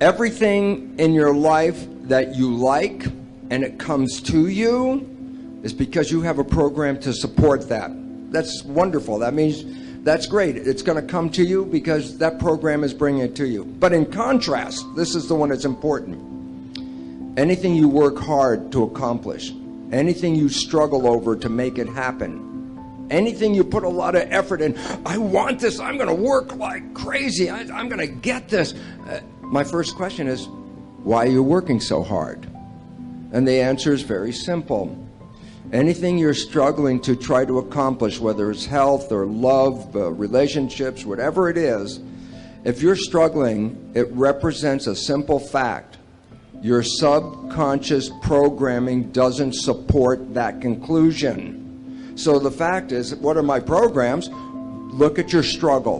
Everything in your life that you like and it comes to you is because you have a program to support that. That's wonderful. That means that's great. It's going to come to you because that program is bringing it to you. But in contrast, this is the one that's important. Anything you work hard to accomplish, anything you struggle over to make it happen, anything you put a lot of effort in, I want this, I'm going to work like crazy, I'm going to get this. My first question is, why are you working so hard? And the answer is very simple. Anything you're struggling to try to accomplish, whether it's health or love, relationships, whatever it is, if you're struggling, it represents a simple fact. Your subconscious programming doesn't support that conclusion. So the fact is, what are my programs? Look at your struggle.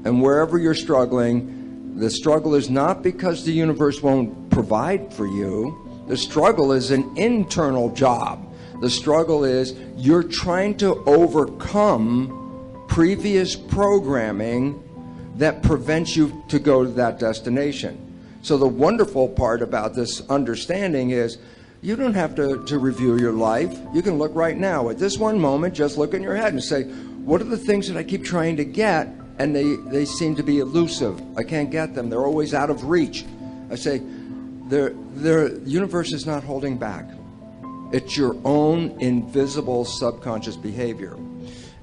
And wherever you're struggling, the struggle is not because the universe won't provide for you. The struggle is an internal job. The struggle is you're trying to overcome previous programming that prevents you to go to that destination. So the wonderful part about this understanding is you don't have to review your life. You can look right now. At this one moment, just look in your head and say, what are the things that I keep trying to get and they seem to be elusive? I can't get them. They're always out of reach. I say, the universe is not holding back. It's your own invisible subconscious behavior.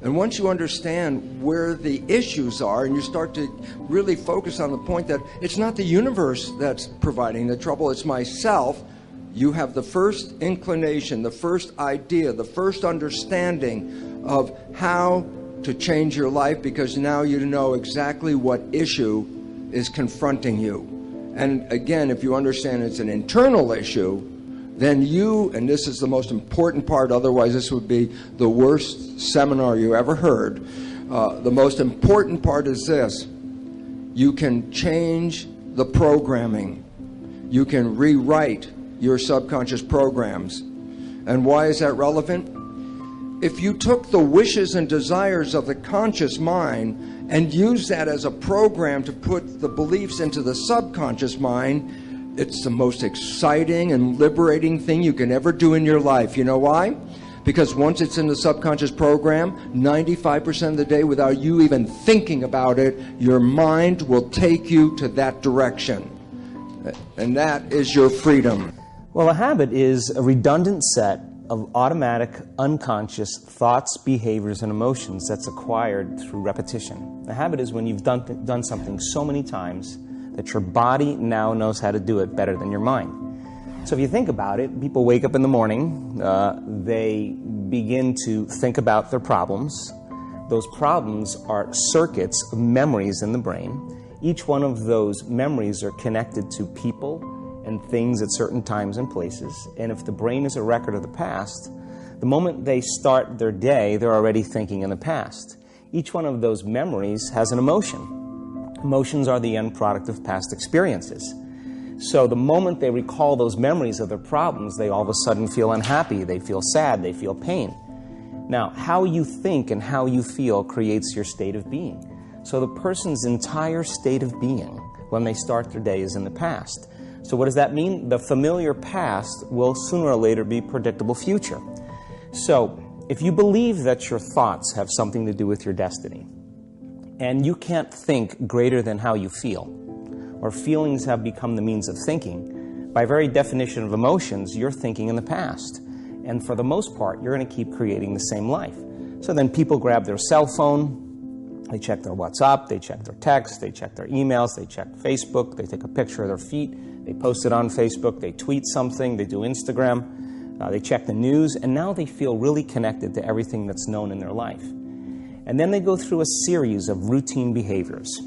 And once you understand where the issues are and you start to really focus on the point that it's not the universe that's providing the trouble, it's myself, you have the first inclination, the first idea, the first understanding of how to change your life, because now you know exactly what issue is confronting you. And again, if you understand it's an internal issue, then you, and this is the most important part, otherwise this would be the worst seminar you ever heard. The most important part is this. You can change the programming. You can rewrite your subconscious programs. And why is that relevant? If you took the wishes and desires of the conscious mind and used that as a program to put the beliefs into the subconscious mind, it's the most exciting and liberating thing you can ever do in your life. You know why? Because once it's in the subconscious program, 95% of the day, without you even thinking about it, your mind will take you to that direction. And that is your freedom. Well, a habit is a redundant set of automatic, unconscious thoughts, behaviors, and emotions that's acquired through repetition. A habit is when you've done something so many times that your body now knows how to do it better than your mind. So if you think about it, people wake up in the morning, they begin to think about their problems. Those problems are circuits of memories in the brain. Each one of those memories are connected to people and things at certain times and places. And if the brain is a record of the past, the moment they start their day, they're already thinking in the past. Each one of those memories has an emotion. Emotions are the end product of past experiences. So the moment they recall those memories of their problems, they all of a sudden feel unhappy, they feel sad, they feel pain. Now, how you think and how you feel creates your state of being. So the person's entire state of being when they start their day is in the past. So what does that mean? The familiar past will sooner or later be predictable future. So if you believe that your thoughts have something to do with your destiny, and you can't think greater than how you feel, or feelings have become the means of thinking, by very definition of emotions, you're thinking in the past. And for the most part, you're going to keep creating the same life. So then people grab their cell phone, they check their WhatsApp, they check their text, they check their emails, they check Facebook, they take a picture of their feet, they post it on Facebook, they tweet something, they do Instagram, they check the news, and now they feel really connected to everything that's known in their life. And then they go through a series of routine behaviors.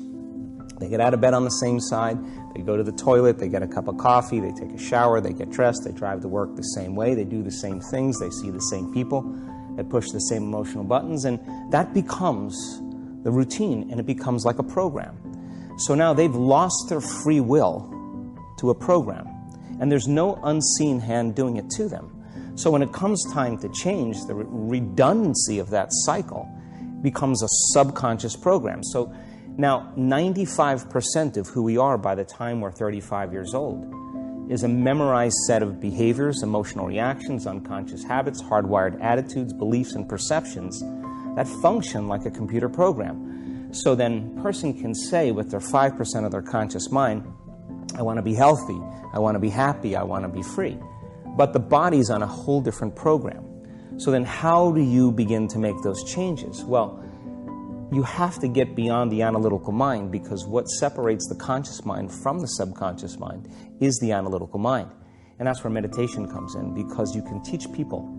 They get out of bed on the same side, they go to the toilet, they get a cup of coffee, they take a shower, they get dressed, they drive to work the same way, they do the same things, they see the same people, they push the same emotional buttons, and that becomes the routine, and it becomes like a program. So now they've lost their free will to a program, and there's no unseen hand doing it to them. So when it comes time to change, the redundancy of that cycle becomes a subconscious program. So Now, 95% of who we are by the time we're 35 years old is a memorized set of behaviors, emotional reactions, unconscious habits, hardwired attitudes, beliefs, and perceptions that function like a computer program. So then a person can say with their 5% of their conscious mind, I want to be healthy, I want to be happy, I want to be free. But the body's on a whole different program. So then how do you begin to make those changes? Well, you have to get beyond the analytical mind, because what separates the conscious mind from the subconscious mind is the analytical mind. And that's where meditation comes in, because you can teach people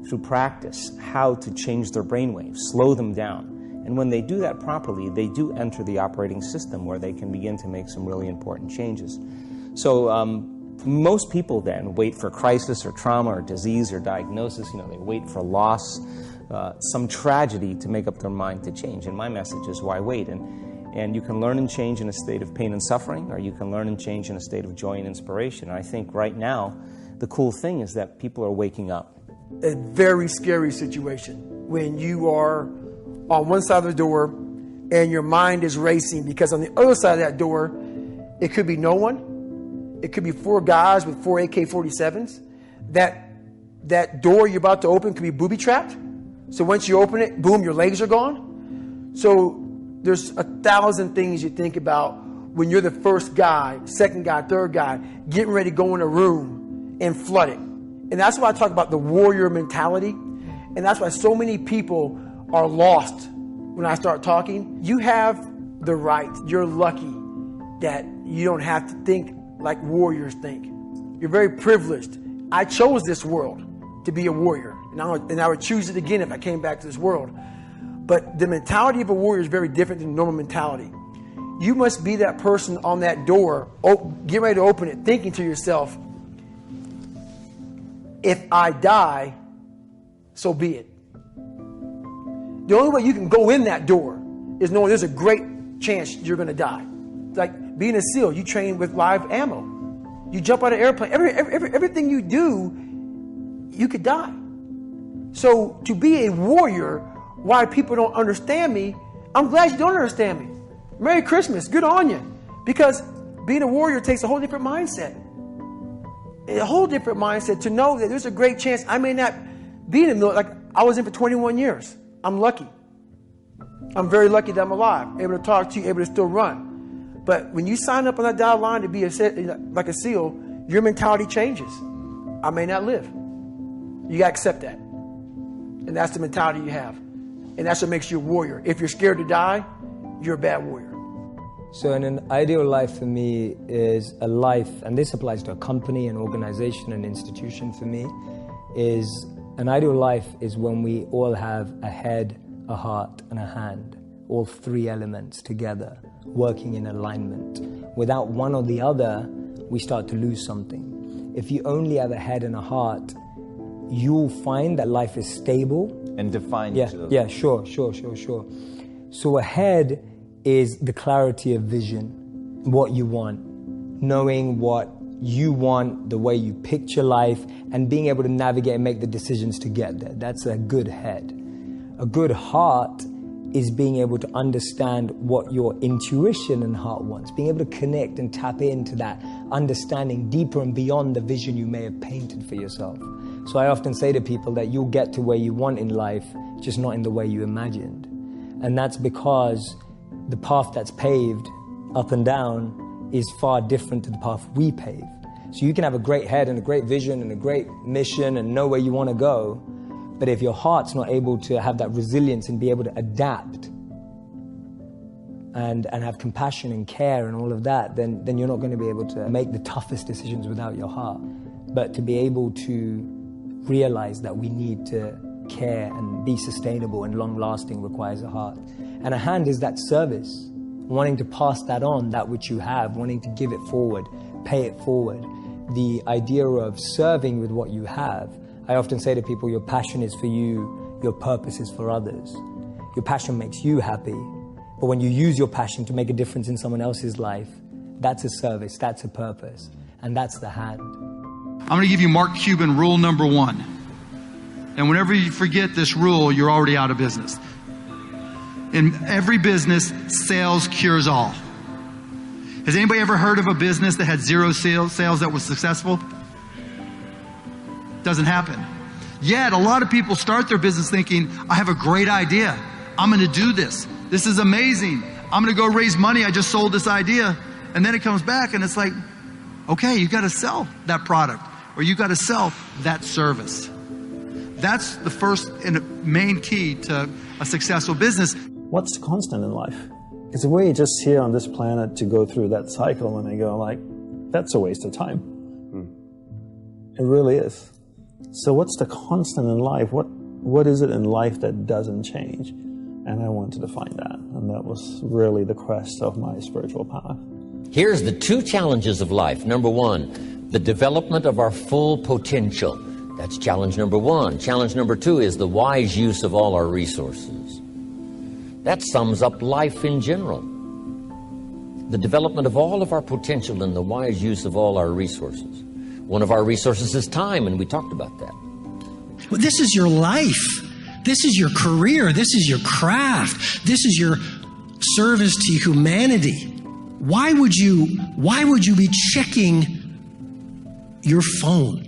through practice how to change their brainwaves, slow them down. And when they do that properly, they do enter the operating system where they can begin to make some really important changes. So most people then wait for crisis or trauma or disease or diagnosis. They wait for loss, some tragedy to make up their mind to change. And my message is, why wait? And you can learn and change in a state of pain and suffering, or you can learn and change in a state of joy and inspiration. And I think right now, the cool thing is that people are waking up. A very scary situation when you are on one side of the door and your mind is racing, because on the other side of that door, it could be no one. It could be 4 guys with 4 AK-47s. That door you're about to open could be booby-trapped. So once you open it, boom, your legs are gone. So there's 1,000 things you think about when you're the first guy, second guy, third guy, getting ready to go in a room and flood it. And that's why I talk about the warrior mentality. And that's why so many people are lost when I start talking. You have the right. You're lucky that you don't have to think like warriors think. You're very privileged. I chose this world to be a warrior. And I would choose it again if I came back to this world. But the mentality of a warrior is very different than normal mentality. You must be that person on that door, get ready to open it, thinking to yourself, if I die, so be it. The only way you can go in that door is knowing there's a great chance you're going to die. Like being a SEAL, you train with live ammo. You jump out of an airplane. Everything you do, you could die. So to be a warrior, why people don't understand me, I'm glad you don't understand me. Merry Christmas, good on you. Because being a warrior takes a whole different mindset. A whole different mindset to know that there's a great chance I may not be in the military. Like I was in for 21 years. I'm lucky. I'm very lucky that I'm alive, able to talk to you, able to still run. But when you sign up on that dotted line to be like a SEAL, your mentality changes. I may not live. You got to accept that. And that's the mentality you have. And that's what makes you a warrior. If you're scared to die, you're a bad warrior. So an ideal life for me is a life, and this applies to a company, an organization, an institution for me, is an ideal life is when we all have a head, a heart, and a hand. All 3 elements together, working in alignment. Without one or the other, we start to lose something. If you only have a head and a heart, you'll find that life is stable. And define each of those. Yeah, sure. So a head is the clarity of vision, what you want, knowing what you want, the way you picture life, and being able to navigate and make the decisions to get there. That's a good head. A good heart is being able to understand what your intuition and heart wants, being able to connect and tap into that understanding deeper and beyond the vision you may have painted for yourself. So I often say to people that you'll get to where you want in life, just not in the way you imagined. And that's because the path that's paved up and down is far different to the path we pave. So you can have a great head and a great vision and a great mission and know where you want to go, but if your heart's not able to have that resilience and be able to adapt and have compassion and care and all of that, then you're not going to be able to make the toughest decisions without your heart. But to be able to realize that we need to care and be sustainable and long-lasting requires a heart. And a hand is that service, wanting to pass that on, that which you have, wanting to give it forward, pay it forward. The idea of serving with what you have. I often say to people, your passion is for you, your purpose is for others. Your passion makes you happy, but when you use your passion to make a difference in someone else's life, that's a service, that's a purpose, and that's the hand. I'm going to give you Mark Cuban rule number 1. And whenever you forget this rule, you're already out of business. in every business, sales cures all. Has anybody ever heard of a business that had zero sales that was successful? Doesn't happen. Yet a lot of people start their business thinking, I have a great idea. I'm going to do this. This is amazing. I'm going to go raise money. I just sold this idea. And then it comes back and it's like, okay, you got to sell that product or you got to sell that service. That's the first and main key to a successful business. What's constant in life? Because we're just here on this planet to go through that cycle, and I go like, that's a waste of time. It really is. So what's the constant in life? What is it in life that doesn't change? And I wanted to find that, and that was really the quest of my spiritual path. Here's the two challenges of life. Number one, the development of our full potential. That's challenge number one. Challenge number two is the wise use of all our resources. That sums up life in general. The development of all of our potential and the wise use of all our resources. One of our resources is time, and we talked about that. Well, this is your life. This is your career. This is your craft. This is your service to humanity. Why would you be checking your phone?